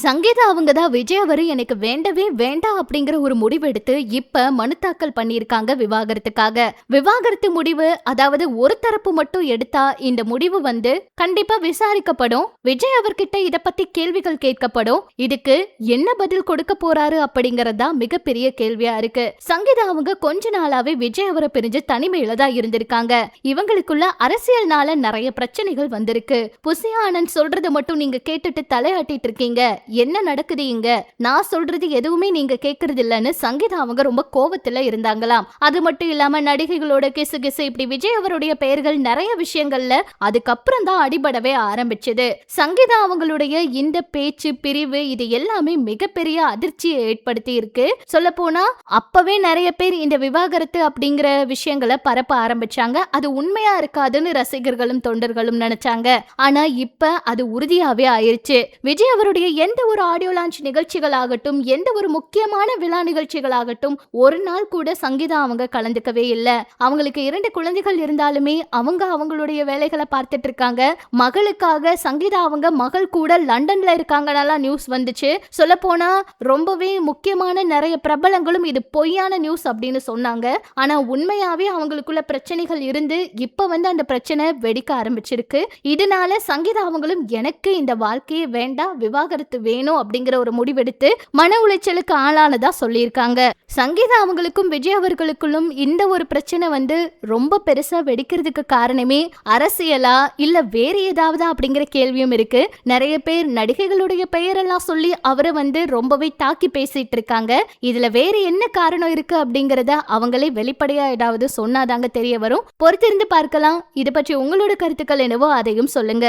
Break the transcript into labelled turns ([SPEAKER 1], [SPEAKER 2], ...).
[SPEAKER 1] சங்கீதா அவங்க தான் விஜய் அவரு எனக்கு வேண்டவே வேண்டாம் அப்படிங்கிற ஒரு முடிவெடுத்து இப்ப மனு தாக்கல் பண்ணியிருக்காங்க விவாகரத்துக்காக. விவாகரத்து முடிவு அதாவது ஒரு தரப்பு மட்டும் எடுத்தா இந்த முடிவு கண்டிப்பா விசாரிக்கப்படும். விஜய் அவர்கிட்ட இத பத்தி கேள்விகள் கேட்கப்படும். இதுக்கு என்ன பதில் கொடுக்க போறாரு அப்படிங்கறதா மிகப்பெரிய கேள்வியா இருக்கு. சங்கீதா அவங்க கொஞ்ச நாளாவே விஜய் அவரை பிரிஞ்சு தனிமையில தான் இருந்திருக்காங்க. இவங்களுக்குள்ள அரசியல்னால நிறைய பிரச்சனைகள் வந்திருக்கு. புசி ஆனந்த் சொல்றதை மட்டும் நீங்க கேட்டுட்டு தலையாட்டிட்டு இருக்கீங்க, என்ன நடக்குது இங்க, நான் சொல்றது எதுவுமே நீங்க கேக்குறது இல்லன்னு சங்கீதா அவங்க ரொம்ப கோவத்துல இருந்தாங்களாம். அது மட்டும் இல்லாம நடிகைகளோட கிசு கிசு இப்படி விஜய் அவருடைய பெயர்கள் நிறைய விஷயங்கள்ல அதுக்கப்புறம் தான் அடிபடவே ஆரம்பிச்சது. சங்கீதா அவங்களுடைய இந்த பேச்சு பிரிவு இது எல்லாமே மிகப்பெரிய அதிர்ச்சியை ஏற்படுத்தி இருக்கு. சொல்ல போனா அப்பவே நிறைய பேர் இந்த விவாகரத்து அப்படிங்கிற விஷயங்களை பரப்ப ஆரம்பிச்சாங்க. அது உண்மையா இருக்காதுன்னு ரசிகர்களும் தொண்டர்களும் நினைச்சாங்க. ஆனா இப்ப அது உறுதியாவே ஆயிருச்சு. விஜய் அவருடைய எந்த ஒரு ஆடியோ லான்ச் நிகழ்ச்சிகள் ஆகட்டும், எந்த ஒரு முக்கியமான விழா நிகழ்ச்சிகள் ஆகட்டும், ஒரு நாள் கூட சங்கீதா அவங்க கலந்துக்கவே இல்லை. அவங்களுக்கு 2 குழந்தைகள் இருந்தாலுமே அவங்க அவங்களுடைய வேலைகளை பார்த்துட்டு இருக்காங்க. மகளுக்காக சங்கீதா அவங்க மகள் கூட லண்டன்ல இருக்காங்கன்னெல்லாம் நியூஸ் வந்துச்சு. சொல்ல போனா ரொம்பவே முக்கியமான நிறைய பிரபலங்களும் இது பொய்யான நியூஸ் அப்படின்னு சொன்னாங்க. ஆனா உண்மையாவே அவங்களுக்குள்ள பிரச்சனைகள் இருந்து இப்ப அந்த பிரச்சனை வெடிக்க ஆரம்பிச்சிருக்கு. இதனால சங்கீதா அவங்களும் எனக்கு இந்த வாழ்க்கையே வேண்டாம், விவாகரத்து வேணும் அப்படிங்கிற ஒரு முடிவெடுத்து மன உளைச்சலுக்கு ஆளானதா சொல்லியிருக்காங்க. சங்கீதா அவங்களுக்கும் விஜய் அவர்களுக்குள்ளும் இந்த ஒரு பிரச்சனை ரொம்ப பெருசா வெடிக்கிறதுக்கு காரணமே அரசியலா இல்ல வேற ஏதாவது அப்படிங்கிற கேள்வியும் இருக்கு. நிறைய பேர் நடிகைகளுடைய பெயரெல்லாம் சொல்லி அவரை ரொம்பவே தாக்கி பேசிட்டு இருக்காங்க. இதுல வேற என்ன காரணம் இருக்கு அப்படிங்கறத அவங்களே வெளிப்படையா ஏதாவது சொன்னாதாங்க தெரிய வரும். பொறுத்திருந்து பார்க்கலாம். இதை பற்றி உங்களோட கருத்துக்கள் என்னவோ அதையும் சொல்லுங்க.